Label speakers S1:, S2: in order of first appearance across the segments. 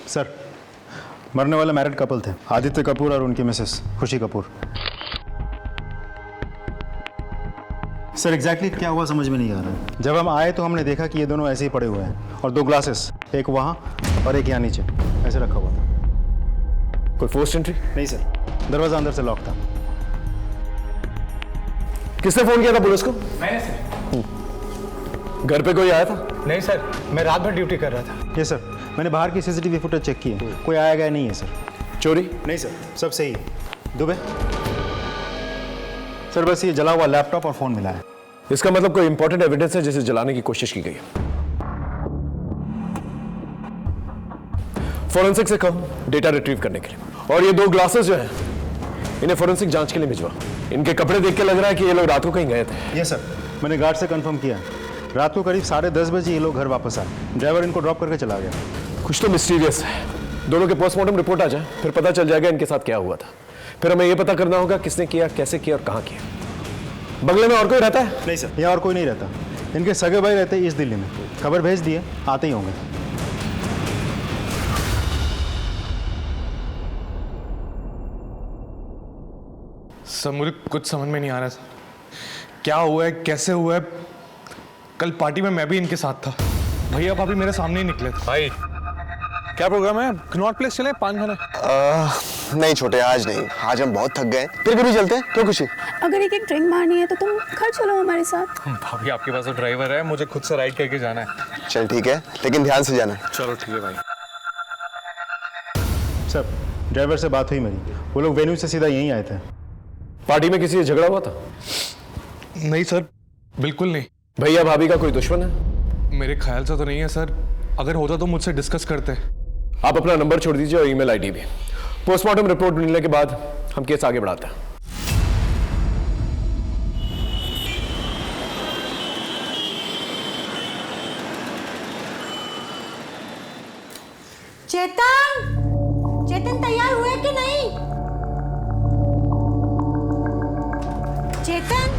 S1: Sir, मरने वाले married couple थे, आदित्य कपूर और उनकी मिसेस खुशी कपूर। सर एग्जैक्टली क्या हुआ समझ में नहीं आ रहा है। जब हम आए तो हमने देखा कि ये दोनों ऐसे ही पड़े हुए हैं और दो ग्लासेस, एक वहाँ और एक यहाँ नीचे ऐसे रखा हुआ था।
S2: कोई फोर्स्ड एंट्री?
S1: नहीं सर, दरवाजा अंदर से लॉक था।
S2: किसने फोन किया था पुलिस को?
S3: मैंने सर।
S2: घर पे कोई आया था?
S3: नहीं सर, मैं रात भर ड्यूटी कर रहा था।
S1: ये सर, मैंने बाहर की सीसीटीवी फुटेज चेक की है, कोई आया गया नहीं है सर।
S2: चोरी?
S1: नहीं सर, सब सही है। दुबे सर, बस ये जला हुआ लैपटॉप और फोन मिला है।
S2: इसका मतलब कोई इंपॉर्टेंट एविडेंस है जिसे जलाने की कोशिश की गई है। फोरेंसिक से कहो डेटा रिट्रीव करने के लिए। और ये दो ग्लासेस जो हैं इन्हें फोरेंसिक जांच के लिए भिजवा। इनके कपड़े देख के लग रहा है कि ये लोग रात को कहीं गए थे।
S1: ये सर, मैंने गार्ड से कंफर्म किया, रात को करीब 10:30 बजे ये लोग घर वापस आए। ड्राइवर इनको ड्रॉप करके चला गया।
S2: कुछ तो मिस्टीरियस है। दोनों के पोस्टमार्टम रिपोर्ट आ जाए फिर पता चल जाएगा इनके साथ क्या हुआ था। फिर हमें यह पता करना होगा किसने किया, कैसे किया और कहां किया। बंगले में और कोई रहता है?
S1: नहीं सर, यहाँ और कोई नहीं रहता। इनके सगे भाई रहते हैं ईस्ट दिल्ली में, खबर भेज दिए, आते ही होंगे।
S3: सर मुझे कुछ समझ में नहीं आ रहा सर, क्या हुआ है, कैसे हुआ है। कल पार्टी में मैं भी इनके साथ था, भैया भाभी मेरे सामने ही निकले थे।
S4: भाई
S3: क्या प्रोग्राम है? कनॉट प्लेस चले, पान खाने?
S4: नहीं छोटे, आज नहीं, आज हम बहुत थक गए। फिर कभी चलते हैं, क्यों खुशी?
S5: अगर एक ड्रिंक मारनी है तो तुम घर चलो हमारे साथ।
S3: भाभी आपके पास तो ड्राइवर है, मुझे खुद से राइड करके जाना है।
S4: चल ठीक है, लेकिन ध्यान से जाना।
S3: चलो ठीक है भाई।
S1: सर, ड्राइवर से बात हुई मेरी, वो लोग वेन्यू से सीधा यहीं आए थे।
S2: पार्टी में किसी से झगड़ा हुआ था?
S3: नहीं सर, बिल्कुल नहीं।
S2: भैया भाभी का कोई दुश्मन है?
S3: मेरे ख्याल से तो नहीं है सर, अगर होता तो मुझसे डिस्कस करते।
S2: आप अपना नंबर छोड़ दीजिए और ईमेल आईडी भी। पोस्टमार्टम रिपोर्ट मिलने के बाद हम केस आगे बढ़ाते हैं।
S5: चेतन, चेतन तैयार हुए कि नहीं? चेतन,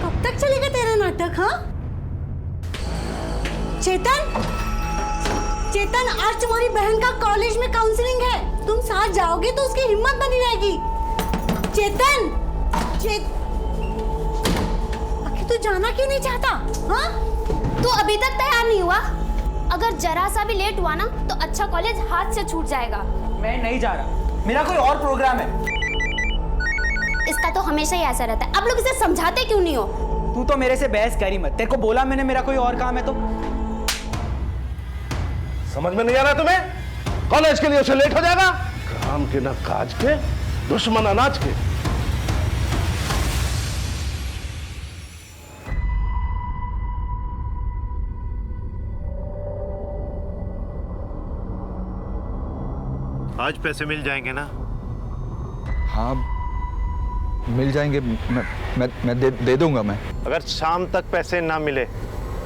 S5: कब तक चलेगा तेरा नाटक? हाँ चेतन, चेतन आज तुम्हारी बहन का कॉलेज में काउंसलिंग है, तुम साथ जाओगे तो उसकी हिम्मत बनी रहेगी। चेतन, आखिर तू जाना क्यों नहीं चाहता? हाँ
S6: तू अभी तक तैयार नहीं हुआ? अगर जरा सा भी लेट हुआ ना तो अच्छा कॉलेज हाथ से छूट जाएगा।
S7: मैं नहीं जा रहा, मेरा कोई और प्रोग्राम है।
S6: इसका तो हमेशा ही ऐसा रहता है, आप लोग इसे समझाते क्यों नहीं हो?
S7: तू तो मेरे से बहस करी मत, तेरे को बोला मैंने मेरा कोई और काम है तो।
S8: समझ में नहीं आ रहा तुम्हें? कॉलेज के लिए उसे लेट हो जाएगा। काम के ना काज के, दुश्मन अनाज के।
S9: आज पैसे मिल जाएंगे ना?
S10: हाँ मिल जाएंगे, मैं दे दूंगा मैं।
S9: अगर शाम तक पैसे ना मिले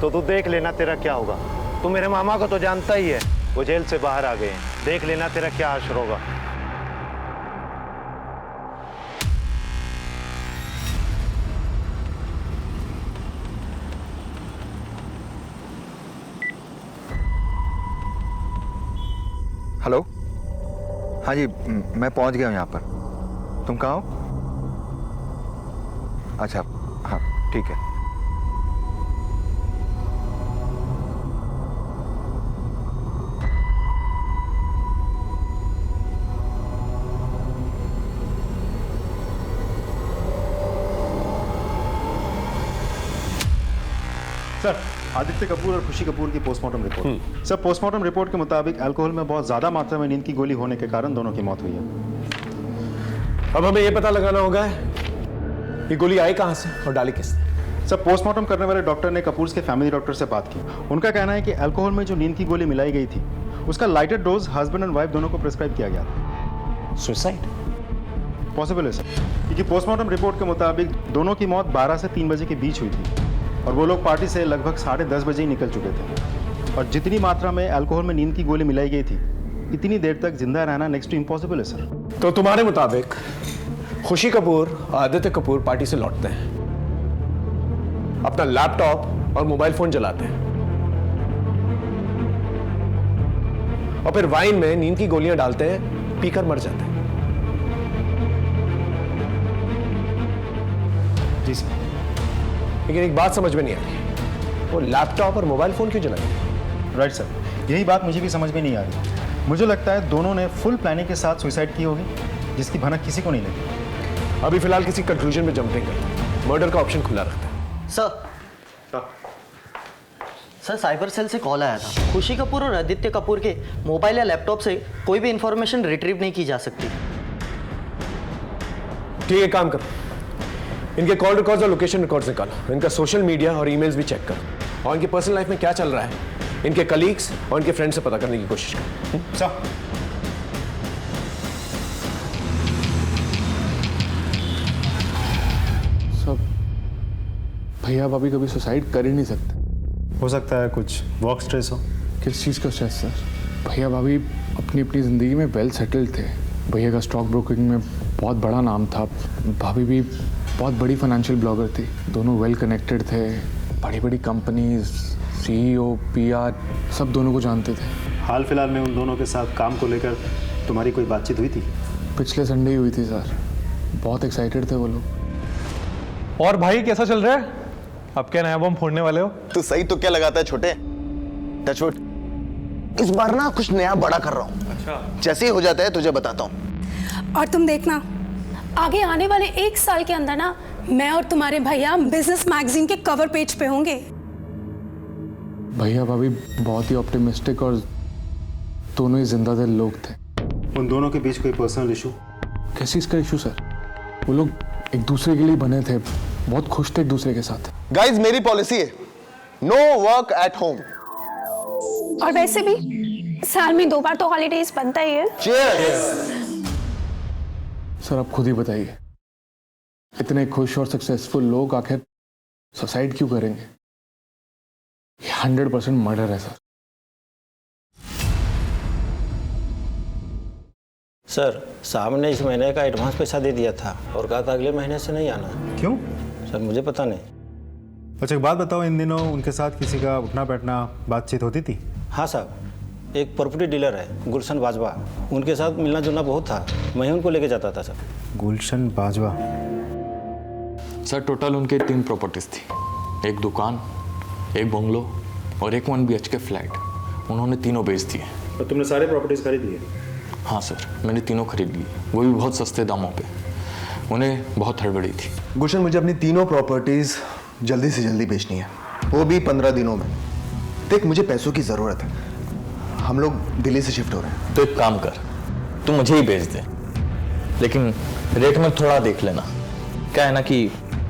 S9: तो तू देख लेना तेरा क्या होगा। तू मेरे मामा को तो जानता ही है, वो जेल से बाहर आ गए हैं। देख लेना तेरा क्या हश्र होगा।
S10: हेलो, हाँ जी मैं पहुंच गया हूँ यहाँ पर। तुम कहाँ हो? अच्छा हाँ ठीक है।
S1: सर, आदित्य कपूर और खुशी कपूर की postmortem report. Sir, postmortem report के मुताबिक अल्कोहल में बहुत ज्यादा मात्रा में नींद की गोली होने के कारण दोनों की मौत हुई है।
S2: अब हमें यह पता लगाना होगा ये गोली आई कहां से और डाली किसने।
S1: सर, पोस्टमार्टम करने वाले डॉक्टर ने कपूर के फैमिली डॉक्टर से बात की। उनका कहना है कि अल्कोहल में जो नींद की गोली मिलाई गई थी उसका lighter dose husband and wife दोनों को प्रिस्क्राइब किया गया था।
S2: सुसाइड
S1: पॉसिबल है सर, क्योंकि पोस्टमार्टम रिपोर्ट के मुताबिक दोनों की मौत 12 से 3 बजे के बीच हुई थी और वो लोग पार्टी से लगभग 10:30 बजे ही निकल चुके थे। और जितनी मात्रा में अल्कोहल में नींद की गोली मिलाई गई थी, इतनी देर तक जिंदा रहना नेक्स्ट टू इम्पॉसिबल है सर।
S2: तो तुम्हारे मुताबिक खुशी कपूर और आदित्य कपूर पार्टी से लौटते हैं, अपना लैपटॉप और मोबाइल फोन जलाते हैं और फिर वाइन में नींद की गोलियां डालते हैं, पीकर मर जाते हैं।
S1: जी सर।
S2: लेकिन एक बात समझ में नहीं आ रही, वो लैपटॉप और मोबाइल फोन क्यों जलाए?
S1: राइट सर, यही बात मुझे भी समझ में नहीं आ रही। मुझे लगता है दोनों ने फुल प्लानिंग के साथ सुसाइड की होगी, जिसकी भनक किसी को नहीं लगी।
S2: अभी फिलहाल किसी कंक्लूजन में जंपिंग कर, मर्डर का ऑप्शन खुला रखता है।
S11: सर साइबर सेल से कॉल आया था। खुशी कपूर और आदित्य कपूर के मोबाइल या लैपटॉप से कोई भी इंफॉर्मेशन रिट्रीव नहीं की जा सकती।
S2: ठीक है, काम करो, इनके कॉल रिकॉर्ड्स और लोकेशन रिकॉर्ड्स निकालो, इनका सोशल मीडिया और ईमेल्स भी चेक करो और इनके पर्सनल लाइफ में क्या चल रहा है, इनके कलीग्स और इनके फ्रेंड्स से पता करने की कोशिश करो।
S1: सर,
S3: भैया भाभी कभी सुसाइड कर ही नहीं सकते।
S1: हो सकता है कुछ वर्क स्ट्रेस हो।
S3: किस चीज़ का स्ट्रेस सर? भैया भाभी अपनी अपनी ज़िंदगी में वेल सेटल्ड थे। भैया का स्टॉक ब्रोकिंग में बहुत बड़ा नाम था, भाभी भी बहुत बड़ी फाइनेंशियल ब्लॉगर थी। दोनों वेल कनेक्टेड थे, बड़ी बड़ी कंपनीज, सीईओ, पीआर सब दोनों को जानते थे।
S1: हाल फिलहाल में उन दोनों के साथ काम को लेकर तुम्हारी कोई बातचीत हुई थी?
S3: पिछले संडे ही हुई थी सर, बहुत एक्साइटेड थे वो लोग। और भाई कैसा चल रहा है? अब क्या नया बम फोड़ने वाले हो?
S4: तू सही तो क्या लगाता है छोटे? टचवुड। इस बार ना कुछ नया बड़ा कर रहा हूँ। अच्छा। जैसे ही हो जाता है तुझे बताता हूँ।
S5: और तुम देखना,
S6: आगे आने वाले 1 साल के अंदर ना मैं और तुम्हारे भैया बिजनेस मैगजीन के कवर पेज पे होंगे।
S3: भैया भाभी बहुत ही ऑप्टिमिस्टिक और दोनों ही जिंदा दिल लोग थे।
S1: उन दोनों के बीच कोई पर्सनल इशू?
S3: किस चीज़ का इशू सर? वो लोग एक दूसरे के लिए बने थे, बहुत खुश थे एक दूसरे के साथ।
S4: गाइस, मेरी पॉलिसी है नो वर्क एट होम।
S6: और वैसे भी साल में 2 बार तो हॉलीडेज बनता ही है।
S3: सर आप खुद ही बताइए, इतने खुश और सक्सेसफुल लोग आखिर सुसाइड क्यों करेंगे? ये 100% मर्डर है सर।
S11: सर साहब ने इस महीने का एडवांस पैसा दे दिया था और कहा था अगले महीने से नहीं आना।
S1: क्यों
S11: सर मुझे पता नहीं।
S1: अच्छा एक बात बताओ, इन दिनों उनके साथ किसी का उठना बैठना बातचीत होती थी?
S11: हाँ साहब, एक प्रॉपर्टी डीलर है गुलशन बाजवा, उनके साथ मिलना जुलना बहुत था, मैं ही उनको लेके जाता था सर।
S1: गुलशन बाजवा?
S12: सर टोटल उनके 3 प्रॉपर्टीज थी, एक दुकान, एक बंगलो और एक 1 BHK फ्लैट। उन्होंने तीनों बेच दिए।
S1: तो तुमने सारे प्रॉपर्टीज खरीद लिए?
S12: हाँ सर, मैंने तीनों खरीद ली, वो भी बहुत सस्ते दामों पे। उन्हें बहुत हड़बड़ी थी।
S10: गुलशन, मुझे अपनी तीनों प्रॉपर्टीज
S4: जल्दी से जल्दी बेचनी है, वो भी 15 दिनों में। देख मुझे पैसों की ज़रूरत है, हम लोग दिल्ली से शिफ्ट हो रहे हैं।
S12: तो एक काम कर, तू मुझे ही बेच दे, लेकिन रेट में थोड़ा देख लेना। क्या है ना कि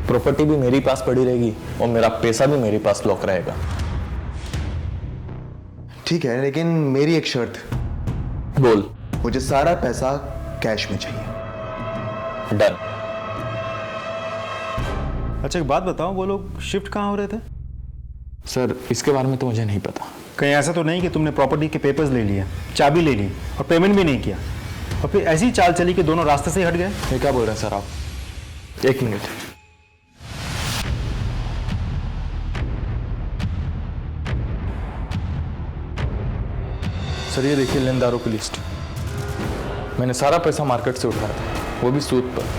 S12: प्रॉपर्टी भी मेरी पास पड़ी रहेगी और मेरा पैसा भी मेरे पास लॉक रहेगा।
S4: ठीक है, लेकिन मेरी एक शर्त।
S12: बोल।
S4: मुझे सारा पैसा कैश में चाहिए।
S12: डन।
S1: अच्छा एक बात बताओ, वो लोग शिफ्ट कहाँ हो रहे थे?
S12: सर इसके बारे में तो मुझे नहीं पता।
S1: कहीं ऐसा तो नहीं कि तुमने प्रॉपर्टी के पेपर्स ले लिए, चाबी ले ली और पेमेंट भी नहीं किया, और फिर ऐसी चाल चली कि दोनों रास्ते से ही हट गए?
S12: ये क्या बोल रहे हैं सर आप? एक मिनट। सर ये देखिए लेनदारों की लिस्ट। मैंने सारा पैसा मार्केट से उठाया था, वो भी सूद पर।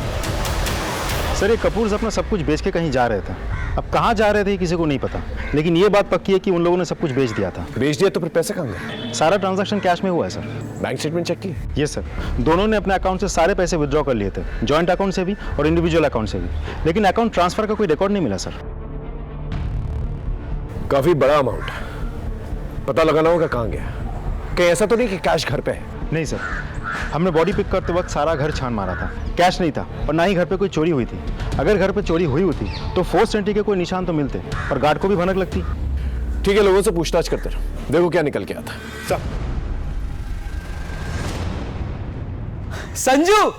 S1: सर ये कपूर अपना सब कुछ बेच के कहीं जा रहे थे, अब कहाँ जा रहे थे किसी को नहीं पता, लेकिन ये बात पक्की है कि उन लोगों ने सब कुछ बेच दिया था।
S2: बेच दिया तो फिर पैसे कहाँ गए?
S1: सारा ट्रांजैक्शन कैश में हुआ है सर।
S2: बैंक स्टेटमेंट चेक की?
S1: ये सर, दोनों ने अपने अकाउंट से सारे पैसे विड्रॉ कर लिए थे, जॉइंट अकाउंट से भी और इंडिविजुअल अकाउंट से भी, लेकिन अकाउंट ट्रांसफर का कोई रिकॉर्ड नहीं मिला सर।
S2: काफी बड़ा अमाउंट है, पता लगाना होगा कहाँ गया। कहीं ऐसा तो नहीं कि कैश घर पे है?
S1: नहीं सर, हमने बॉडी पिक करते वक्त सारा घर छान मारा था, कैश नहीं था और ना ही घर पे कोई चोरी हुई थी। अगर घर पे चोरी हुई होती तो फोर्स एंट्री के कोई निशान तो मिलते और गार्ड को भी भनक लगती।
S2: ठीक है, लोगों से पूछताछ करते रहो, देखो क्या निकल के आता। सब
S7: संजू,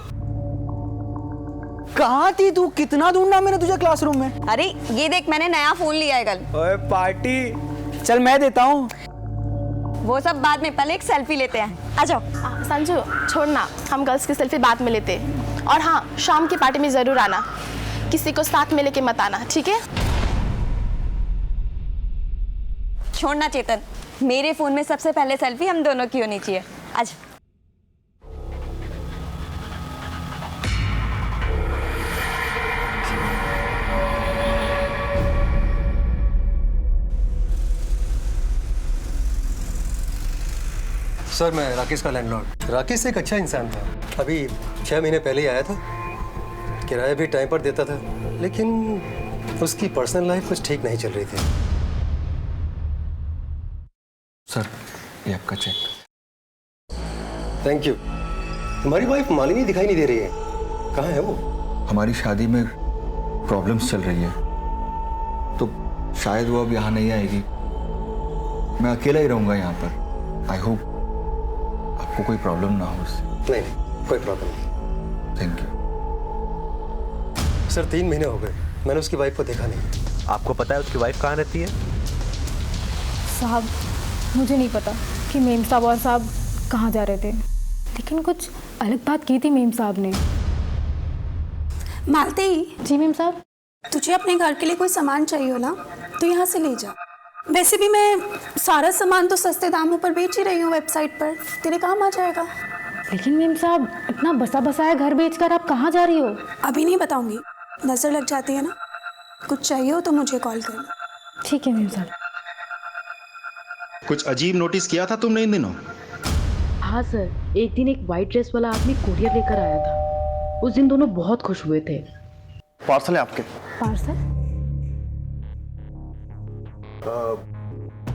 S7: कहाँ थी तू? कितना ढूंढा मैंने तुझे क्लासरूम में।
S5: अरे ये देख, मैंने नया फोन लिया है कल।
S7: ओए पार्टी, चल मैं देता हूँ।
S5: वो सब बाद में, पहले एक सेल्फी लेते हैं। आ जाओ।
S6: संजू छोड़ना, हम गर्ल्स की सेल्फी बाद में लेते हैं। और हाँ, शाम की पार्टी में जरूर आना, किसी को साथ में लेके मत आना, ठीक है?
S5: छोड़ना चेतन, मेरे फोन में सबसे पहले सेल्फी हम दोनों की होनी चाहिए। आज
S13: सर मैं राकेश का लैंडलॉर्ड। राकेश एक अच्छा इंसान था, अभी 6 महीने पहले ही आया था, किराया भी टाइम पर देता था, लेकिन उसकी पर्सनल लाइफ कुछ ठीक नहीं चल रही थी।
S10: सर ये आपका चेक।
S13: Thank you. तुम्हारी वाइफ मालिनी दिखाई नहीं दे रही है, कहाँ है वो?
S10: हमारी शादी में प्रॉब्लम्स चल रही है, तो शायद वो अब यहाँ नहीं आएगी। मैं अकेला ही रहूँगा यहाँ पर। आई होप आपको कोई प्रॉब्लम ना हो उससे।
S13: नहीं, कोई प्रॉब्लम नहीं।
S10: Thank you.
S13: सर 3 महीने हो गए, मैंने उसकी वाइफ को देखा नहीं।
S9: आपको पता है उसकी वाइफ कहाँ रहती है?
S14: साहब मुझे नहीं पता कि मेम साहब और साहब कहाँ जा रहे थे, लेकिन कुछ अलग बात की थी मेम साहब ने।
S15: मालती।
S14: जी मेम साहब।
S15: तुझे अपने घर के लिए कोई सामान चाहिए हो ना, तो यहाँ से ले जा। वैसे भी मैं सारा सामान तो सस्ते दामों पर बेच ही रही हूँ वेबसाइट पर, तेरे काम आ जाएगा।
S14: लेकिन मेम साहब, इतना बसा बसाया घर बेचकर आप कहाँ जा रही हो?
S15: अभी नहीं बताऊंगी, नजर लग जाती है ना। कुछ चाहिए हो तो मुझे कॉल करना।
S14: ठीक है मेम साहब।
S1: कुछ अजीब नोटिस किया था तुमने इन दिनों?
S16: हाँ सर, एक दिन एक व्हाइट ड्रेस वाला आदमी कोरियर लेकर आया था, उस दिन दोनों बहुत खुश हुए थे।
S4: पार्सल है आपके?
S14: पार्सल?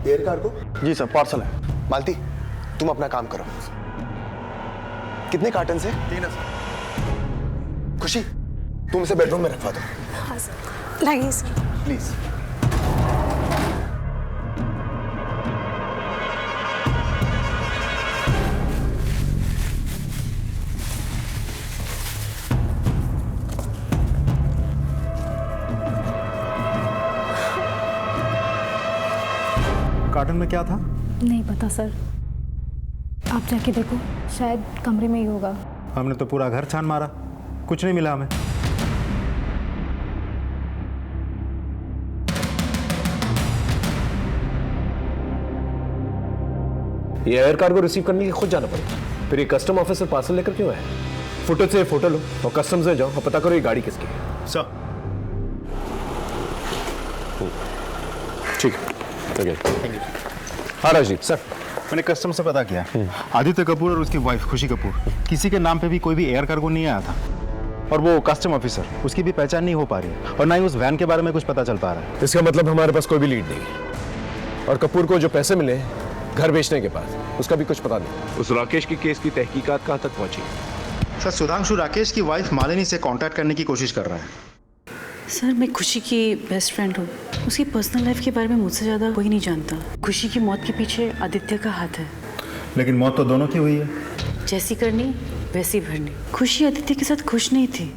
S4: Air cargo? जी सर, पार्सल है। मालती तुम अपना काम करो। कितने कार्टन से? 3 है सर। खुशी तुम इसे बेडरूम में रखवा दो।
S15: हाँ सर, लाइए सर।
S4: प्लीज।
S1: कार्टन में क्या था?
S14: नहीं पता सर, आप जाके देखो, शायद कमरे में ही होगा।
S1: हमने तो पूरा घर छान मारा, कुछ नहीं मिला हमें।
S2: ये एयर कार्गो रिसीव करने के लिए खुद जाना पड़ेगा, फिर ये कस्टम ऑफिसर पार्सल लेकर क्यों आए? फुटेज से फोटो लो और कस्टम्स में जाओ और पता करो ये गाड़ी किसकी है।
S1: सर
S2: ठीक है, थैंक यू। हाँ राजदीप सर,
S1: मैंने कस्टम से पता किया, आदित्य कपूर और उसकी वाइफ खुशी कपूर, किसी के नाम पे भी कोई भी एयर कार्गो नहीं आया था। और वो कस्टम ऑफिसर, उसकी भी पहचान नहीं हो पा रही और ना ही उस वैन के बारे में कुछ पता चल पा रहा है।
S2: इसका मतलब हमारे पास कोई भी लीड नहीं। और कपूर को जो पैसे मिले घर बेचने के बाद, उसका भी कुछ पता नहीं।
S17: उस राकेश की केस की तहकीकात कहाँ तक पहुंची?
S1: सर, सुधांशु राकेश की वाइफ मालिनी से कांटेक्ट करने की कोशिश कर रहा है।
S16: सर, मैं खुशी की बेस्ट फ्रेंड हूँ। उसकी पर्सनल लाइफ के बारे में मुझसे ज़्यादा कोई नहीं जानता। खुशी की मौत के पीछे आदित्य का हाथ है।
S1: लेकिन मौत तो दोनों की हुई है।
S16: जैसी करनी वैसी भरनी। खुशी आदित्य के साथ खुश नहीं थी।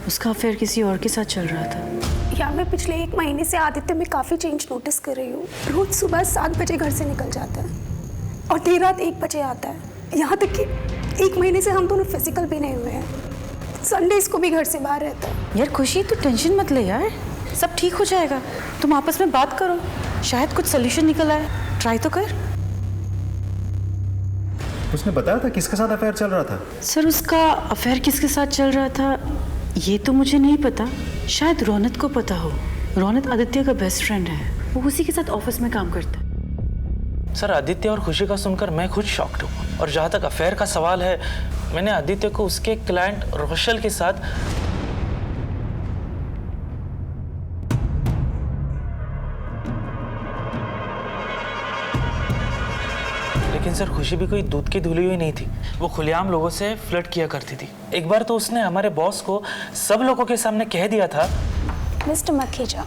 S16: उसका अफेयर किसी और के साथ चल रहा था।
S15: यार, मैं पिछले 1 महीने से आदित्य में काफ़ी चेंज नोटिस कर रही हूँ। रोज सुबह 7 बजे घर से निकल जाता है और देर रात 1 बजे आता है। यहाँ तक कि 1 महीने से हम दोनों फिजिकल भी नहीं हुए हैं। संडेज को भी घर से बाहर रहता है।
S16: यार खुशी, तू टेंशन मत ले यार, सब ठीक हो जाएगा। तुम आपस में बात करो, शायद कुछ सोल्यूशन निकल आए। ट्राई तो कर।
S1: उसने बताया था किसके साथ अफेयर चल रहा था?
S16: सर, उसका अफेयर किसके साथ चल रहा था ये तो मुझे नहीं पता। शायद रौनक को पता हो। रौनक आदित्य का बेस्ट फ्रेंड है, वो उसी के साथ ऑफिस में काम करता है।
S12: सर, आदित्य और खुशी का सुनकर मैं खुद शॉक्ड हूँ। और जहाँ तक अफेयर का सवाल है, मैंने आदित्य को उसके क्लाइंट रोशल के साथ लेकिन सर, खुशी भी कोई दूध की धुली हुई नहीं थी। वो खुलेआम लोगों से फ्लर्ट किया करती थी। एक बार तो उसने हमारे बॉस को सब लोगों के सामने कह दिया था,
S15: मिस्टर मखीजा,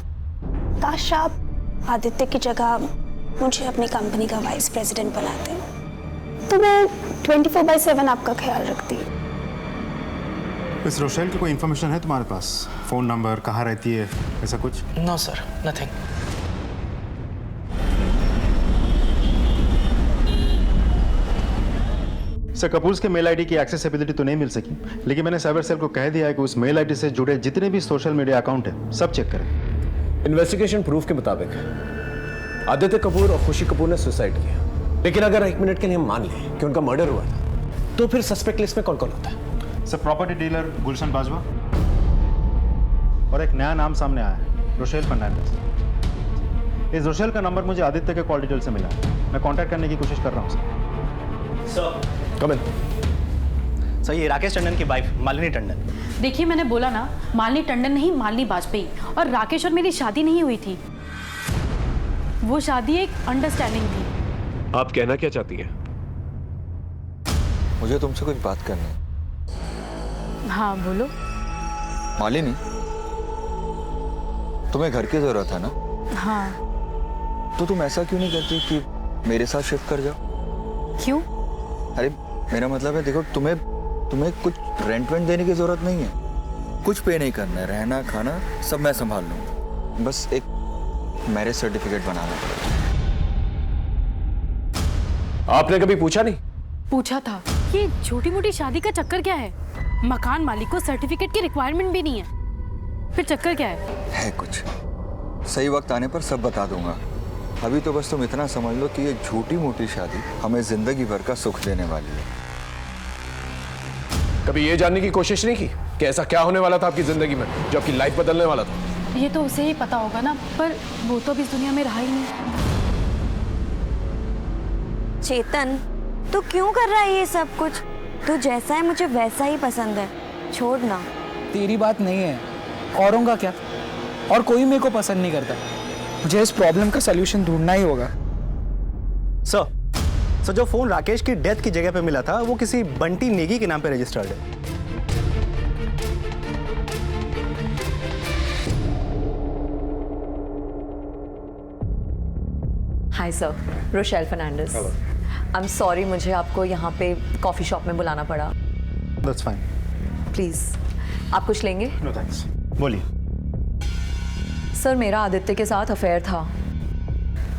S15: काश आप आदित्य की जगह मुझे अपनी कंपनी का वाइस प्रेसिडेंट बनाते तो मैं 24/7 आपका ख्याल रखती।
S1: इस रोशेल की कोई इन्फॉर्मेशन है तुम्हारे पास? फोन नंबर, कहाँ रहती है, ऐसा कुछ?
S12: No sir, nothing.
S1: Sir, Kapoors के मेल आईडी की एक्सेसिबिलिटी तो नहीं मिल सकी, लेकिन मैंने साइबर सेल को कह दिया है कि उस मेल आईडी से जुड़े जितने भी सोशल मीडिया अकाउंट है सब चेक करें।
S2: इन्वेस्टिगेशन प्रूफ के मुताबिक आदित्य कपूर और खुशी कपूर ने सुसाइड किया। लेकिन अगर 1 मिनट के लिए हम मान लें कि उनका मर्डर हुआ था, तो फिर सस्पेक्ट लिस्ट में कौन कौन होता है?
S1: सर, प्रॉपर्टी डीलर गुलशन बाजवा और एक नया नाम सामने आया है, रोशेल फर्नांडिस। इस रोशेल का नंबर मुझे आदित्य के कॉल डिटेल से मिला। मैं कांटेक्ट करने की कोशिश कर रहा हूँ
S7: सर।
S2: कम इन।
S7: सर, ये राकेश टंडन की वाइफ मालिनी टंडन।
S14: देखिए, मैंने बोला ना, मालिनी टंडन नहीं, मालिनी वाजपेयी। और राकेश और मेरी शादी नहीं हुई थी। वो शादी एक अंडरस्टैंडिंग थी।
S17: आप कहना क्या चाहती हैं?
S10: मुझे तुमसे कुछ बात करनी है।
S14: हाँ, बोलो।
S10: मालिनी, तुम्हें घर की जरूरत है ना?
S14: हाँ।
S10: तो तुम ऐसा क्यों नहीं करती कि मेरे साथ शिफ्ट कर जाओ?
S14: क्यों?
S10: अरे मेरा मतलब है, देखो, तुम्हें कुछ रेंट देने की जरूरत नहीं है। कुछ पे नहीं करना है, रहना खाना सब मैं संभाल लूंगा। बस एक मैरिज सर्टिफिकेट बनाना पड़ेगा।
S2: आपने कभी पूछा नहीं?
S14: पूछा था। ये छोटी मोटी शादी का चक्कर क्या है? मकान मालिक को सर्टिफिकेट की रिक्वायरमेंट भी नहीं है, फिर चक्कर क्या है?
S10: कुछ सही वक्त आने पर सब बता दूंगा। अभी तो बस तुम इतना समझ लो कि ये छोटी मोटी शादी हमें जिंदगी भर का सुख देने वाली है।
S2: कभी ये जानने की कोशिश नहीं की कि ऐसा क्या होने वाला था आपकी जिंदगी में जो आपकी लाइफ बदलने वाला था?
S14: ये तो उसे ही पता होगा ना, पर वो तो अभी इस दुनिया में रहा ही नहीं।
S5: चेतन, तू क्यों कर रहा है ये सब कुछ? तू जैसा है मुझे वैसा ही पसंद है, छोड़ ना।
S7: तेरी बात नहीं है, औरों का क्या? और कोई मेरे को पसंद नहीं करता। मुझे इस प्रॉब्लम का सलूशन ढूंढना ही होगा। सर, जो फोन राकेश की डेथ की जगह पे मिला था वो किसी बंटी नेगी के नाम पे रजिस्टर्ड है।
S18: Hi sir, Rochelle Fernandes. I am sorry, मुझे आपको यहाँ पे कॉफ़ी शॉप में बुलाना पड़ा।
S1: That's fine.
S18: प्लीज़, आप कुछ लेंगे?
S1: No thanks. बोलिए।
S18: सर, मेरा आदित्य के साथ अफेयर था।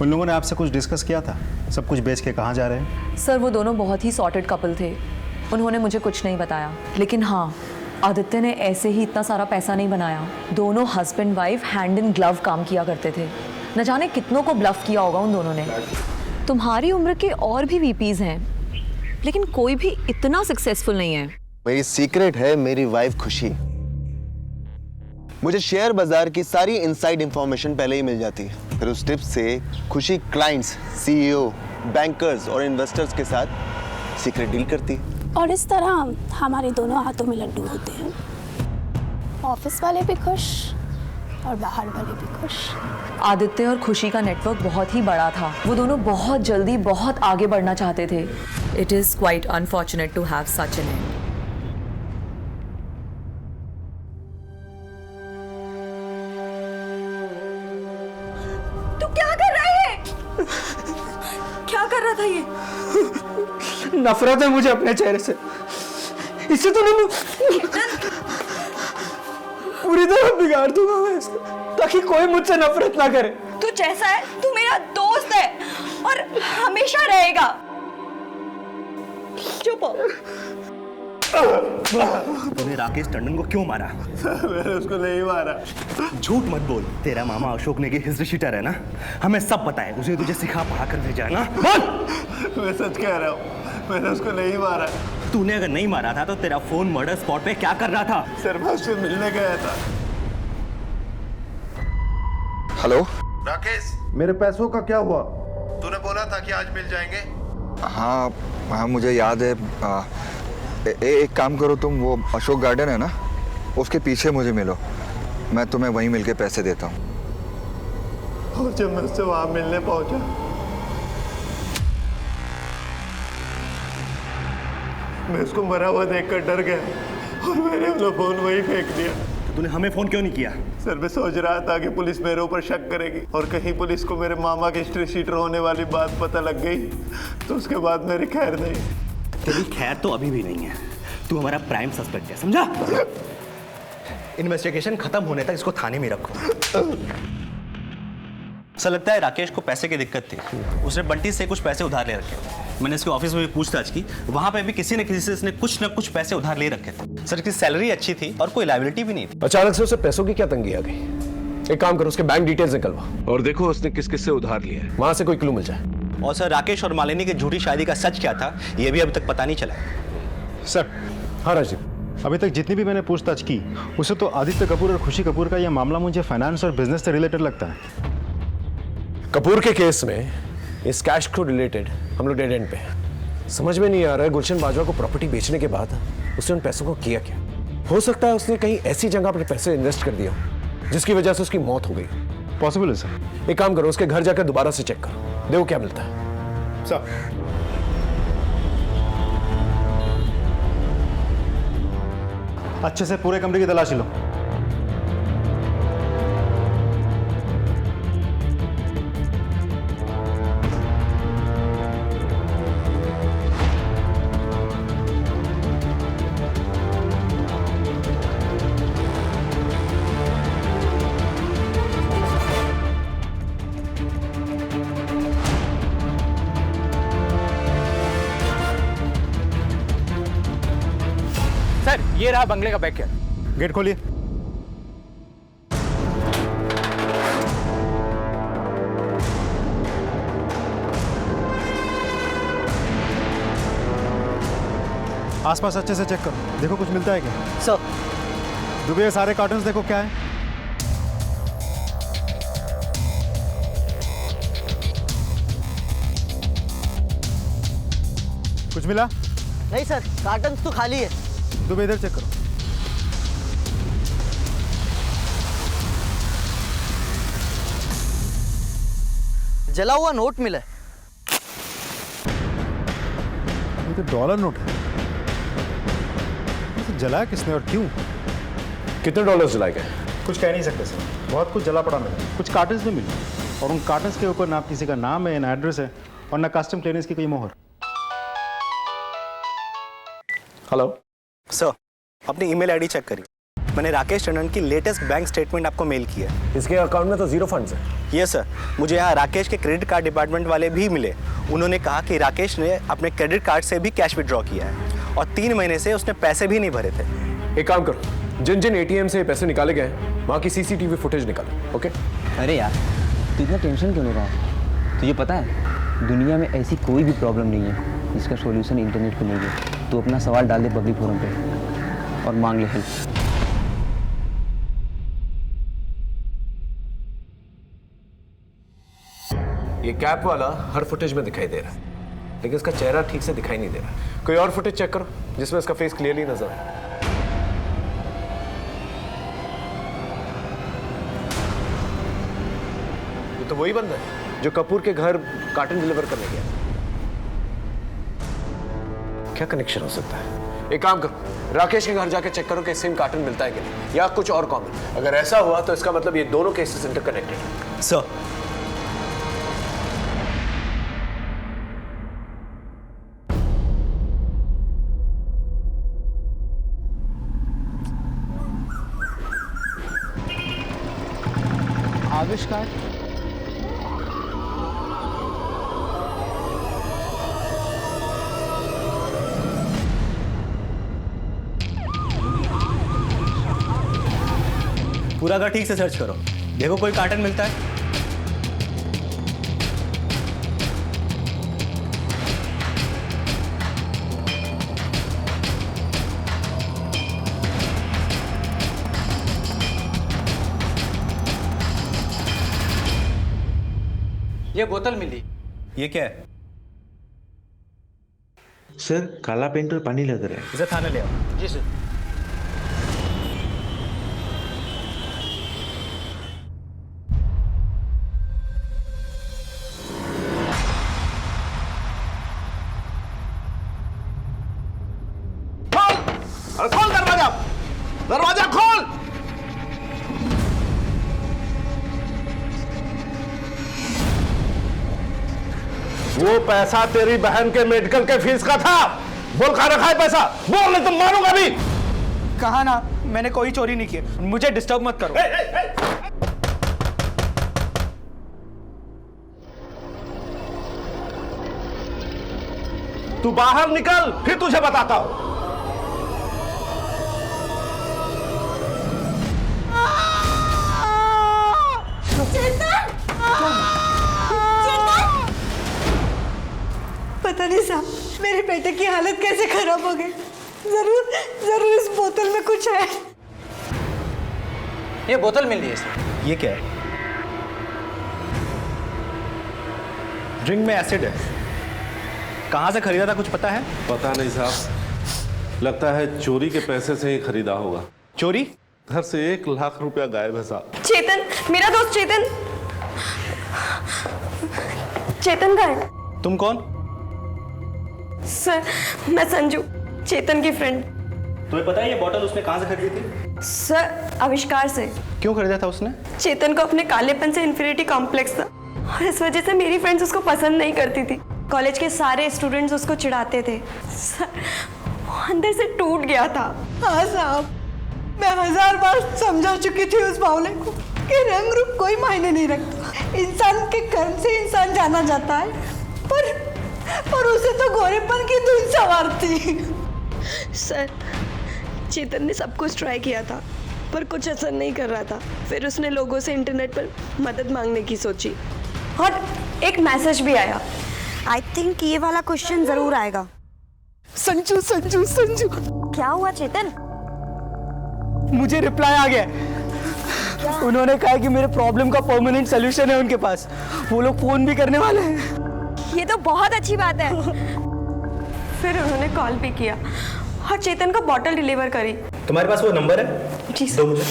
S1: उन लोगों ने आपसे कुछ डिस्कस किया था? सब कुछ बेच के कहाँ जा रहे हैं?
S18: सर, वो दोनों बहुत ही सॉर्टेड कपल थे। उन्होंने मुझे कुछ नहीं बताया। लेकिन हाँ, आदित्य ने ऐसे ही इतना सारा पैसा नहीं बनाया। दोनों husband wife hand in glove काम किया करते थे। न जाने कितनों को ब्लफ किया होगा उन दोनों ने। तुम्हारी उम्र के और भी वीपीज हैं, लेकिन कोई भी इतना सक्सेसफुल नहीं है।
S4: मेरी सीक्रेट है मेरी वाइफ खुशी। मुझे शेयर बाजार की सारी इनसाइड इंफॉर्मेशन पहले ही मिल जाती है। फिर उस टिप से खुशी क्लाइंट्स, सीईओ, बैंकर्स और इन्वेस्टर्स के साथ सीक्रेट डील करती है।
S15: और इस तरह हमारे दोनों हाथों में लड्डू होते हैं।
S6: ऑफिस वाले भी खुश और बाहर वाले भी खुश।
S18: आदित्य और खुशी का नेटवर्क बहुत ही बड़ा था। वो दोनों बहुत जल्दी बहुत आगे बढ़ना चाहते थे। It is quite unfortunate to have such an end.
S16: तू क्या कर रहा है? क्या कर रहा था ये?
S7: नफरत है मुझे अपने चेहरे से। इससे तो नहीं पूरी तरह बिगाड़ दूंगा मैं इसको, ताकि कोई मुझसे नफरत ना करे।
S16: तू जैसा है, तू मेरा दोस्त है और हमेशा रहेगा। चुप हो।
S19: तूने राकेश टंडन को क्यों मारा?
S9: मैंने उसको नहीं मारा।
S19: झूठ मत बोल। तेरा मामा अशोक नेगी हिस्ट्री शीटर है ना, हमें सब पता है। उसे तुझे सिखा पढ़ा कर भेजा है ना। बोल।
S9: मैं सच कह रहा हूँ, मैंने उसको नहीं मारा।
S19: तूने अगर नहीं मारा था तो तेरा फोन मर्डर स्पॉट पे क्या कर रहा था?
S9: सर मैं उससे मिलने गया था।
S10: हेलो
S8: राकेश, मेरे पैसों का क्या हुआ?
S9: तूने बोला था कि आज मिल जाएंगे।
S10: हाँ हाँ मुझे याद है। एक काम करो तुम, वो अशोक गार्डन है ना, उसके पीछे मुझे मिलो। मैं तुम्हें वहीं मिलके पैसे देता हूँ।
S9: और जब मैं उससे वहां मिलने पहुंचा, मैं उसको मरा हुआ देखकर डर गया और मैंने अपना फोन वहीं फेंक दिया।
S19: तो तूने हमें फोन क्यों नहीं किया?
S9: सर मैं सोच रहा था कि पुलिस मेरे ऊपर शक करेगी और कहीं पुलिस को मेरे मामा के हिस्ट्री शीटर होने वाली बात पता लग गई तो उसके बाद मेरी खैर नहीं।
S19: तेरी खैर तो अभी भी नहीं है। तू हमारा प्राइम सस्पेक्ट है, समझा? इन्वेस्टिगेशन खत्म होने तक इसको थाने में रखो। सर लगता है राकेश को पैसे की दिक्कत थी। उसने बंटी से कुछ पैसे उधार ले रखे। मैंने इसके ऑफिस में भी पूछताछ की, वहां पे भी किसी न किसी से इसने कुछ न कुछ पैसे उधार ले रखे थे। सर इसकी सैलरी अच्छी थी और कोई लायबिलिटी भी नहीं थी।
S2: अचानक से उसे पैसों की क्या तंगी आ गई? एक काम करो, उसके बैंक डिटेल्स निकलवा
S17: और देखो उसने किस किस से उधार लिया है।
S2: वहां से कोई क्लू मिल जाए।
S19: और सर राकेश और मालिनी की झूठी शादी का सच क्या था ये भी अभी तक पता नहीं चला।
S1: सर।
S2: हाँ राजीव,
S1: अभी तक जितनी भी मैंने पूछताछ की उसे तो आदित्य कपूर और खुशी कपूर का यह मामला मुझे फाइनेंस और बिजनेस से रिलेटेड लगता है।
S2: कपूर के केस में इस कैश को रिलेटेड हम लोग डेड एंड पे हैं। समझ में नहीं आ रहा है गुलशन बाजवा को प्रॉपर्टी बेचने के बाद उसने उन पैसों को किया क्या। हो सकता है उसने कहीं ऐसी जगह पर पैसे इन्वेस्ट कर दिया जिसकी वजह से उसकी मौत हो गई।
S1: पॉसिबल है सर।
S2: एक काम करो, उसके घर जाकर दोबारा से चेक करो, देखो क्या मिलता है।
S1: सर अच्छे से पूरे कमरे की तलाशी लो।
S7: सर ये रहा बंगले का बैक।
S1: गेट खोलिए। आसपास अच्छे से चेक करो, देखो कुछ मिलता है क्या।
S11: सर
S1: दुबे सारे कार्टन्स देखो क्या है। कुछ मिला?
S11: नहीं सर, कार्टन्स तो खाली है।
S1: दुबे इधर चेक करो।
S11: जला हुआ नोट मिला है।
S1: ये तो डॉलर नोट है। तो जलाया किसने और क्यों?
S2: कितने डॉलर जलाए गए?
S1: कुछ कह नहीं सकते सर, बहुत कुछ जला पड़ा मिला। कुछ कार्टन्स में मिले और उन कार्टन्स के ऊपर ना किसी का नाम है, ना एड्रेस है और ना कस्टम क्लियरेंस की कोई मोहर।
S2: हेलो
S19: सर, अपनी ईमेल आईडी चेक करिए। मैंने राकेश टंडन की लेटेस्ट बैंक स्टेटमेंट आपको मेल किया है।
S2: इसके अकाउंट में तो जीरो फंड्स है।
S19: ये सर, मुझे यहाँ राकेश के क्रेडिट कार्ड डिपार्टमेंट वाले भी मिले। उन्होंने कहा कि राकेश ने अपने क्रेडिट कार्ड से भी कैश विड्रॉ किया है और 3 महीने से उसने पैसे भी नहीं भरे थे।
S2: एक काम करो, जिन जिन एटीएम से पैसे निकाले गए वहाँ की सीसीटीवी फुटेज निकालो। ओके?
S20: अरे यार तू इतना टेंशन क्यों ले रहा है? तुझे पता है दुनिया में ऐसी कोई भी प्रॉब्लम नहीं है जिसका सॉल्यूशन इंटरनेट पे नहीं है। तू अपना सवाल डाल दे पब्लिक फोरम पे और मांग ले हेल्प।
S2: ये कैप वाला हर फुटेज में दिखाई दे रहा है, लेकिन इसका चेहरा ठीक से दिखाई नहीं दे रहा। कोई और फुटेज चेक करो जिसमें इसका फेस क्लियरली नजर आए। ये तो वही बंदा है जो कपूर के घर कार्टन डिलीवर करने गया। क्या कनेक्शन हो सकता है? एक काम करो, राकेश के घर जाके चेक करो कि सेम कार्टन मिलता है कि नहीं, या कुछ और कॉमन। अगर ऐसा हुआ तो इसका मतलब ये दोनों केसेस इंटरकनेक्टेड हैं।
S19: सर,
S3: आविष्कार
S19: पूरा घर ठीक से सर्च करो, देखो कोई कार्टन मिलता है।
S7: ये बोतल मिली।
S19: ये क्या है?
S17: सर काला पेंट और पानी लग रहा है।
S19: इसे थाने ले आओ।
S7: जी सर।
S8: खोल दरवाजा, दरवाजा खोल। वो पैसा तेरी बहन के मेडिकल के फीस का था। बोल कहां रखा है पैसा? बोल नहीं तो मारूंगा भी।
S7: कहा ना, मैंने कोई चोरी नहीं की। मुझे डिस्टर्ब मत करो।
S8: तू बाहर निकल, फिर तुझे बताता हूं।
S5: पता नहीं साहब, मेरे बेटे की हालत कैसे खराब हो गई। जरूर जरूर इस बोतल में कुछ है।
S7: ये बोतल मिल रही है सर।
S19: ये क्या है? ड्रिंक में एसिड है। कहां से खरीदा था कुछ पता है?
S8: पता नहीं साहब, लगता है चोरी के पैसे से ही खरीदा होगा।
S19: चोरी?
S8: घर से 1 लाख रुपया गायब है साहब।
S15: चेतन, मेरा दोस्त चेतन। चेतन का है।
S19: तुम कौन?
S15: सर, मैं संजू, चेतन की फ्रेंड।
S19: तुम्हें पता है ये बोतल उसने कहां से खरीदी थी?
S15: सर, आविष्कार से।
S19: क्यों खरीदा था उसने?
S15: चेतन को अपने कालेपन से इन्फिनिटी कॉम्प्लेक्स था और इस वजह से मेरी फ्रेंड्स उसको पसंद नहीं करती थी। कॉलेज के सारे स्टूडेंट्स उसको चिढ़ाते थे। सर, वो अंदर से टूट गया था।
S5: हाँ साहब, मैं 1000 बार समझा चुकी थी उस बावले को कि रंग रूप कोई मायने नहीं रखता। इंसान के कर्म से इंसान जाना जाता है, पर उसे तो गोरेपन की धुन सवार थी।
S15: सर, चेतन ने सब कुछ ट्राई किया था पर कुछ असर नहीं कर रहा था। फिर उसने लोगों से इंटरनेट पर मदद मांगने की सोची और एक मैसेज भी आया।
S5: आई थिंक ये वाला क्वेश्चन जरूर आएगा। संजू संजू संजू,
S15: क्या हुआ चेतन?
S7: मुझे रिप्लाई आ गया। उन्होंने कहा कि मेरे प्रॉब्लम का परमानेंट सोल्यूशन है उनके पास। वो लोग फोन भी करने वाले हैं।
S15: ये तो बहुत अच्छी बात है। फिर उन्होंने कॉल भी किया और चेतन को बॉटल डिलीवर करी।
S19: तुम्हारे पास वो नंबर है?
S15: जी
S19: दो मुझे।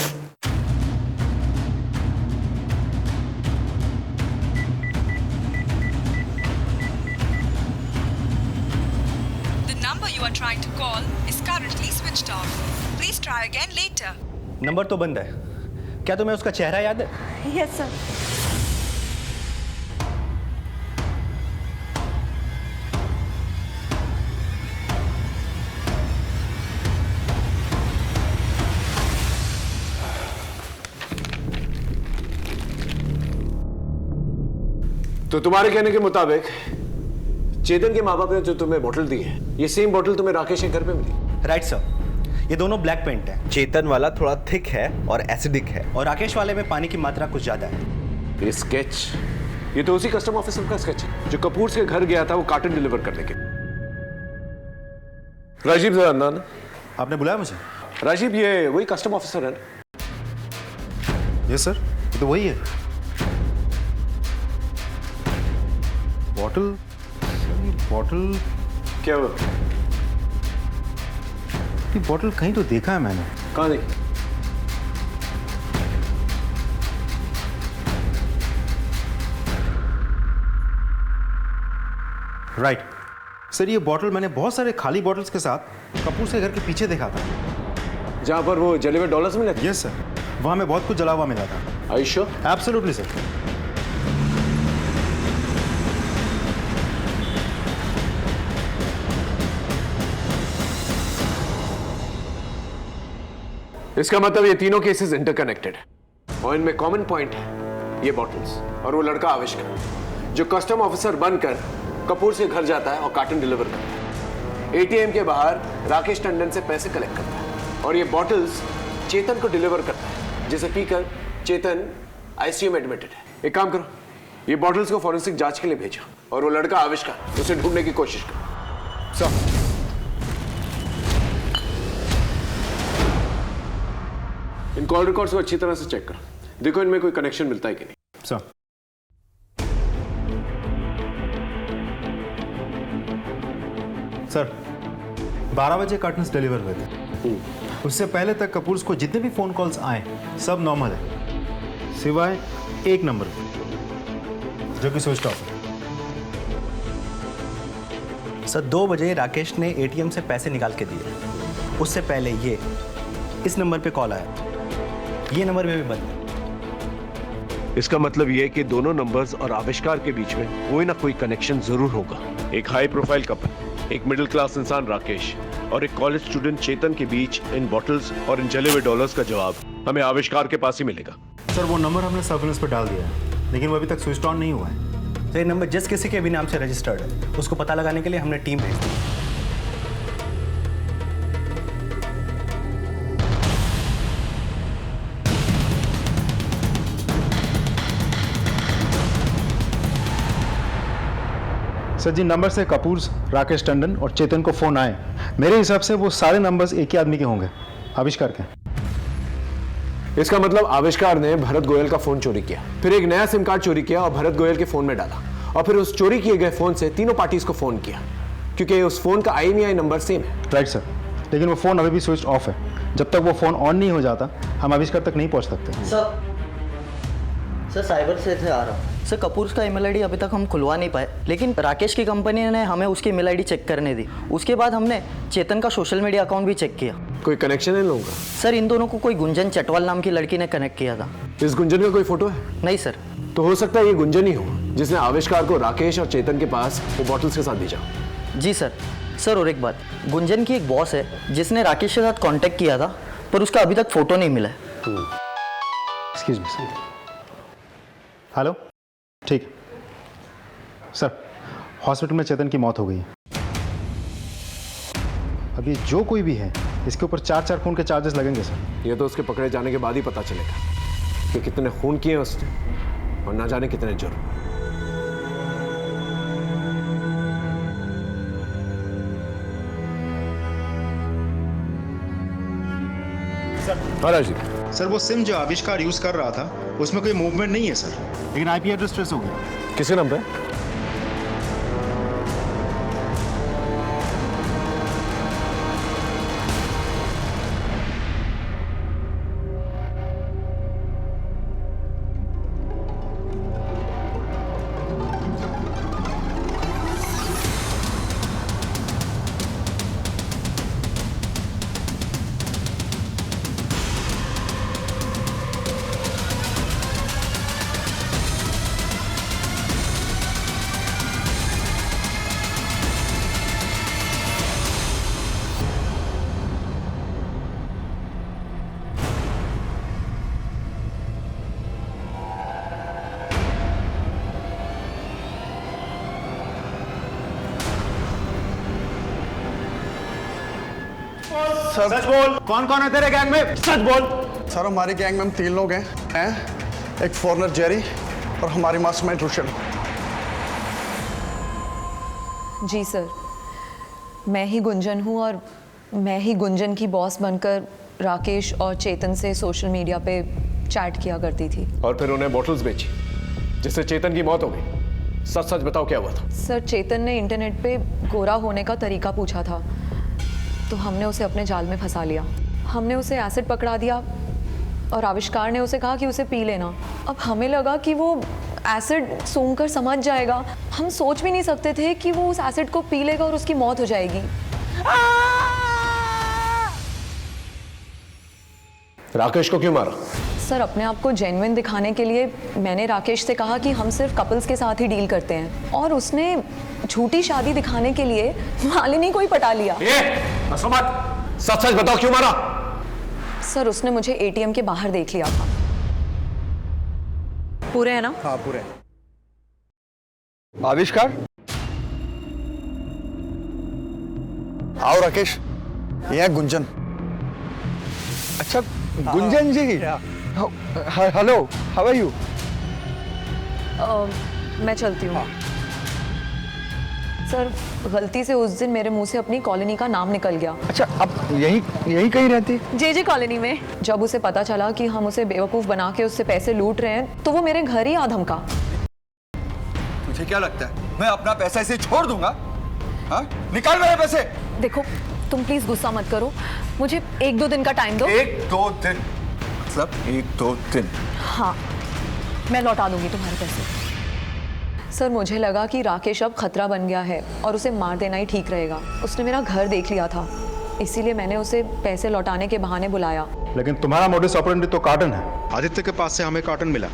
S21: The number you are trying to call is currently switched off. Please try again later.
S19: Number तो बंद है। क्या तुम्हें उसका चेहरा याद है?
S15: Yes sir.
S2: तो तुम्हारे कहने के मुताबिक चेतन के माँ बाप ने जो तुम्हें बोतल दी है, ये सेम बोतल तुम्हें राकेश के घर पे मिली?
S19: राइट सर, ये दोनों ब्लैक पेंट है।
S12: चेतन वाला थोड़ा थिक है और एसिडिक है,
S19: और राकेश वाले में पानी की मात्रा कुछ ज्यादा है।
S2: ये स्केच, ये तो उसी कस्टम ऑफिसर का स्केच है जो कपूर के घर गया था वो कार्टन डिलीवर करने के। राजीव जरा अंदर आना।
S1: आपने बुलाया मुझे?
S2: राजीव, ये वही कस्टम ऑफिसर है ना?
S1: यस सर, ये तो वही है। बॉटल
S2: क्या हुआ?
S1: ये बॉटल कहीं तो देखा है मैंने।
S2: कहाँ देखी?
S1: राइट सर, ये बॉटल मैंने बहुत सारे खाली बॉटल्स के साथ कपूर से घर के पीछे देखा था,
S2: जहाँ पर वो जले हुए डॉलर्स मिले थे।
S1: यस सर, वहाँ में बहुत कुछ जला हुआ मिला था।
S2: Are you sure?
S1: Absolutely sir.
S2: इसका मतलब ये तीनों केसेस इंटरकनेक्टेड है और इनमें कॉमन पॉइंट है, ये बॉटल्स और वो लड़का आविष्कार जो कस्टम ऑफिसर बनकर कपूर से घर जाता है और कार्टन डिलीवर करता है। एटीएम के बाहर राकेश टंडन से पैसे कलेक्ट करता है और ये बॉटल्स चेतन को डिलीवर करता है, जिसे पीकर चेतन आईसीयू में एडमिटेड है। एक काम करो, ये बॉटल्स को फॉरेंसिक जांच के लिए भेजो और वो लड़का आविष्कार उसे ढूंढने की कोशिश करो। सर इन कॉल रिकॉर्ड्स को अच्छी तरह से चेक करो, देखो इनमें कोई कनेक्शन मिलता है कि नहीं।
S1: सर सर 12 बजे कार्टन्स डिलीवर हुए थे। उससे पहले तक कपूर को जितने भी फोन कॉल्स आए सब नॉर्मल है, सिवाय एक नंबर जो कि स्विच ऑफ है।
S19: सर 2 बजे राकेश ने एटीएम से पैसे निकाल के दिए, उससे पहले ये इस नंबर पे कॉल आया, ये नंबर पे भी बंद है।
S2: इसका मतलब ये कि दोनों नंबर्स और आविष्कार के बीच में कोई ना कोई कनेक्शन जरूर होगा। एक हाई प्रोफाइल कपल, एक मिडिल क्लास इंसान राकेश और एक कॉलेज स्टूडेंट चेतन के बीच इन बॉटल्स और इन जले हुए डॉलर्स का जवाब हमें आविष्कार के पास ही मिलेगा।
S1: सर वो नंबर हमने सर्विलेंस पे डाल दिया है, लेकिन वो अभी तक स्विच ऑन नहीं हुआ है।
S19: तो ये नंबर जिस किसी के भी नाम से रजिस्टर्ड है, उसको पता लगाने के लिए हमने टीम भेज दी।
S1: सर जिन नंबर से कपूर, राकेश टंडन और चेतन को फोन आए, मेरे हिसाब से वो सारे नंबर्स एक ही आदमी के होंगे, आविष्कार के।
S2: इसका मतलब आविष्कार ने भरत गोयल का फोन चोरी किया, फिर एक नया सिम कार्ड चोरी किया और भरत गोयल के फोन में डाला, और फिर उस चोरी किए गए फोन से तीनों पार्टीज को फोन किया, क्योंकि उस फोन का IMEI नंबर सेम है।
S1: राइट सर, लेकिन वो फोन अभी भी स्विच ऑफ है। जब तक वो फोन ऑन नहीं हो जाता हम आविष्कार तक नहीं पहुंच सकते।
S11: सर साइबर से थे आ रहा। सर कपूर का ईमेल आईडी अभी तक हम खुलवा नहीं पाए, लेकिन राकेश की कंपनी ने हमें उसकी ईमेल आईडी चेक करने दी। उसके बाद हमने चेतन का सोशल मीडिया अकाउंट भी चेक किया।
S2: कोई कनेक्शन है इन लोगों का?
S11: सर इन दोनों को कोई गुंजन चटवाल नाम की लड़की ने कनेक्ट किया था।
S2: इस गुंजन का कोई फोटो है?
S11: नहीं सर।
S2: तो हो सकता है ये गुंजन ही हो जिसने आविष्कार को राकेश और चेतन के पास वो बॉटल्स के साथ भेजा।
S11: जी सर। सर और एक बात, गुंजन की एक बॉस है जिसने राकेश के साथ कांटेक्ट किया था, पर उसका अभी तक फोटो नहीं मिला है।
S1: Excuse me sir. हेलो, ठीक सर, हॉस्पिटल में चेतन की मौत हो गई है। अभी जो कोई भी है इसके ऊपर 4 खून के चार्जेस लगेंगे सर।
S2: ये तो उसके पकड़े जाने के बाद ही पता चलेगा कि कितने खून किए उसने और ना जाने कितने जुर्म।
S1: महाराज जी, सर वो सिम जो आविष्कार यूज कर रहा था उसमें कोई मूवमेंट नहीं है सर, लेकिन IP एड्रेस ट्रेस हो गया।
S2: किसके नाम पे?
S1: सच बोल, कौन कौन है तेरे गैंग में? सच बोल।
S13: सर हमारी गैंग में हम 3 लोग हैं, एक फॉरनर जेरी और हमारी मास्टरमाइंड रुशन।
S18: जी सर, मैं ही गुंजन हूँ और मैं ही गुंजन की बॉस बनकर राकेश और चेतन से सोशल मीडिया पे चैट किया करती थी।
S2: और फिर उन्हें बॉटल्स बेची जिससे चेतन की मौत हो गई। सच सच बताओ क्या हुआ था?
S18: सर चेतन ने इंटरनेट पे गोरा होने का तरीका पूछा था, तो हमने उसे अपने जाल में फंसा लिया। हमने उसे एसिड पकड़ा दिया और आविष्कार ने उसे कहा कि उसे पी लेना। अब हमें लगा कि वो एसिड सूंघकर समझ जाएगा। हम सोच भी नहीं सकते थे कि वो उस एसिड को पी लेगा और उसकी मौत हो जाएगी।
S2: राकेश को क्यों मारा?
S18: सर, अपने आप को जेन्युइन दिखाने के लिए मैंने राकेश से कहा कि हम सिर्फ कपल्स के साथ ही डील करते हैं, और उसने झूठी शादी दिखाने के लिए मालिनी को ही पटा लिया।
S2: सच सच बताओ, क्यों मारा?
S18: सर, उसने मुझे एटीएम के बाहर देख लिया था। पूरे हैं ना?
S4: हाँ पूरे। आविष्कार, आओ राकेश, ये है गुंजन। अच्छा गुंजन जी, हेलो, हाउ आर यू?
S18: मैं चलती हूँ। सर, गलती से उस दिन मेरे मुंह से अपनी कॉलोनी का नाम निकल गया।
S4: अच्छा, अब यही कहीं रहती?
S18: जे कॉलोनी में। जब उसे पता चला कि हम उसे बेवकूफ बना के उससे पैसे लूट रहे हैं, तो वो मेरे घर ही आ धमका।
S10: तुझे क्या लगता है मैं अपना पैसा ऐसे छोड़ दूंगा? हाँ? निकाल मेरे पैसे।
S18: देखो, तुम प्लीज गुस्सा मत करो, मुझे 1-2 दिन का टाइम दो।
S10: 1-2 दिन? मतलब 1-2 दिन?
S18: हाँ, मैं लौटा दूंगी तुम्हारे पैसे। सर, मुझे लगा कि राकेश अब खतरा बन गया है और उसे मार देना ही ठीक रहेगा। उसने मेरा घर देख लिया था, इसीलिए मैंने उसे पैसे लौटाने के बहाने बुलाया।
S1: लेकिन तुम्हारा मोडिस ऑपरेंडी तो कार्टन है। आदित्य के पास से हमें कार्टन मिला,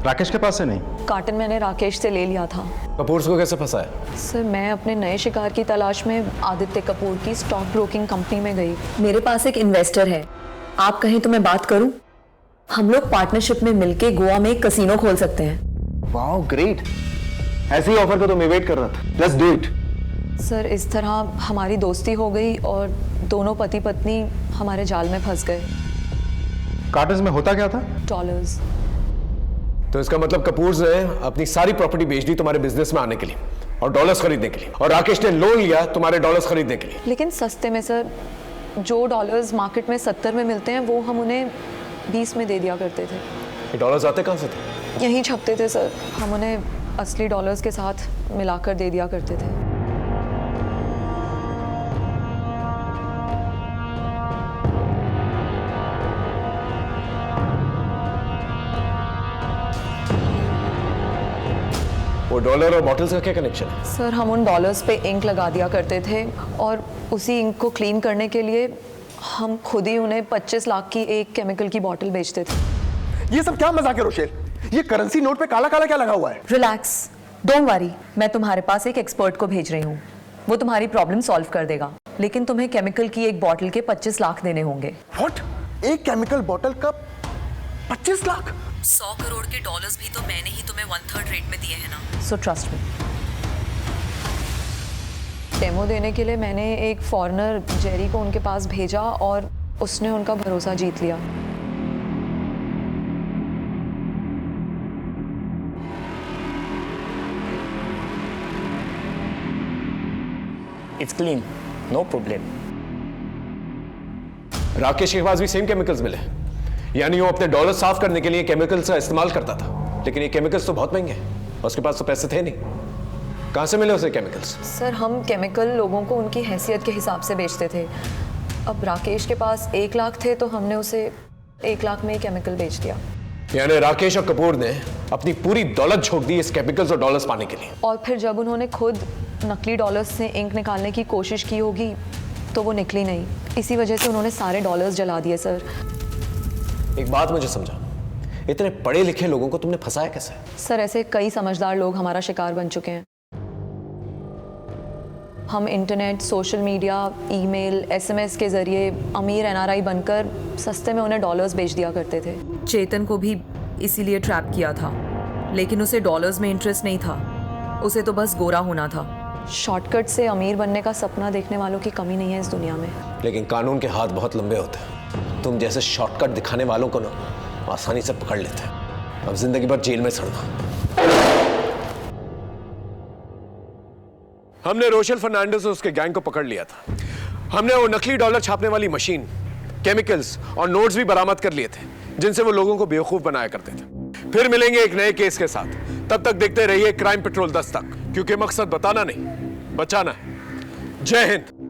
S1: राकेश के पास से नहीं।
S18: कार्टन मैंने राकेश से ले लिया था।
S2: कपूर को कैसे फंसाया?
S18: सर, मैं अपने नए शिकार की तलाश में आदित्य कपूर की स्टॉक ब्रोकिंग कंपनी में गई। मेरे पास एक इन्वेस्टर है, आप कहें तो मैं बात करूं? हम लोग पार्टनरशिप में मिलके गोवा में एक कसीनो खोल सकते हैं।
S4: Wow, great. ऐसी ऑफर को तो मैं वेट कर रहा था। Let's do it.
S18: सर, इस तरह हमारी दोस्ती हो गई और दोनों पति पत्नी हमारे जाल में फंस गए।
S1: कार्टन में होता क्या था?
S18: डॉलर्स।
S2: तो इसका मतलब कपूर ने अपनी सारी प्रॉपर्टी बेच दी तुम्हारे बिजनेस में आने के लिए और डॉलर्स खरीदने के लिए, और राकेश ने लोन लिया तुम्हारे डॉलर्स खरीदने के लिए।
S18: लेकिन सस्ते में सर। जो डॉलर्स मार्केट में 70 में मिलते हैं, वो हम उन्हें 20 में दे दिया करते थे।
S2: ये डॉलर्स आते कहाँ से थे?
S18: यहीं छपते थे सर, हम उन्हें असली डॉलर्स के साथ मिलाकर दे दिया करते थे।
S2: वो डॉलर और बॉटल्स का क्या कनेक्शन है?
S18: सर, हम उन डॉलर्स पे इंक लगा दिया करते थे, और उसी इंक को क्लीन करने के लिए हम खुद ही उन्हें 25 लाख की एक केमिकल की बॉटल बेचते थे।
S4: ये सब क्या मजाक है रोशेल? ये करेंसी नोट पे काला काला क्या लगा हुआ है?
S18: रिलैक्स, डोंट वरी, मैं तुम्हारे पास एक एक्सपर्ट को भेज रही हूँ। वो तुम्हारी प्रॉब्लम सॉल्व कर देगा, लेकिन तुम्हें केमिकल की एक बॉटल के 25 लाख देने होंगे।
S4: व्हाट? एक केमिकल बॉटल का 25 लाख?
S18: 100 करोड़ के डॉलर्स भी तो मैंने ही तुम्हें 1/3 रेट में दिए हैं ना। So trust me. डेमो देने के लिए मैंने एक फॉरेनर जेरी को उनके पास भेजा और उसने उनका भरोसा जीत लिया।
S20: It's clean, no problem.
S2: Rakesh के पास भी सेम केमिकल्स मिले, यानी वो अपने डॉलर साफ करने के लिए केमिकल्स का इस्तेमाल करता था, लेकिन ये केमिकल्स तो बहुत महंगे हैं और उसके पास तो पैसे थे नहीं। कहाँ से मिले उसे केमिकल्स?
S18: सर, हम केमिकल लोगों को उनकी हैसियत के हिसाब से बेचते थे। अब राकेश के पास 1 लाख थे, तो हमने उसे 1 लाख में ही केमिकल बेच दिया।
S2: यानी राकेश और कपूर ने अपनी पूरी दौलत झोंक दी इस केमिकल्स और डॉलर्स पाने के लिए।
S18: और फिर जब उन्होंने खुद नकली डॉलर्स से इंक निकालने की कोशिश की होगी, तो वो निकली नहीं। इसी वजह से उन्होंने सारे डॉलर्स जला दिए। सर,
S2: एक बात मुझे समझा, इतने पढ़े लिखे लोगों को तुमने फंसाया कैसे?
S18: सर, ऐसे कई समझदार लोग हमारा शिकार बन चुके हैं। हम internet, social media, email, SMS के जरिए अमीर NRI बनकर सस्ते में उन्हें डॉलर्स बेच दिया करते थे। चेतन को भी इसीलिए ट्रैप किया था, लेकिन उसे डॉलर्स में इंटरेस्ट नहीं था, उसे तो बस गोरा होना था। शॉर्टकट से अमीर बनने का सपना देखने वालों की कमी नहीं है इस दुनिया में।
S2: लेकिन कानून के हाथ बहुत लंबे होते हैं, तुम जैसे शॉर्टकट दिखाने वालों को ना आसानी से पकड़ लेते हैं। अब जिंदगी भर जेल में सड़ना। हमने रोशेल फर्नांडिस और उसके गैंग को पकड़ लिया था। हमने वो नकली डॉलर छापने वाली मशीन, केमिकल्स और नोट्स भी बरामद कर लिए थे, जिनसे वो लोगों को बेवकूफ बनाया करते थे। फिर मिलेंगे एक नए केस के साथ। तब तक देखते रहिए क्राइम पेट्रोल 10 तक, क्योंकि मकसद बताना नहीं, बचाना है। जय हिंद।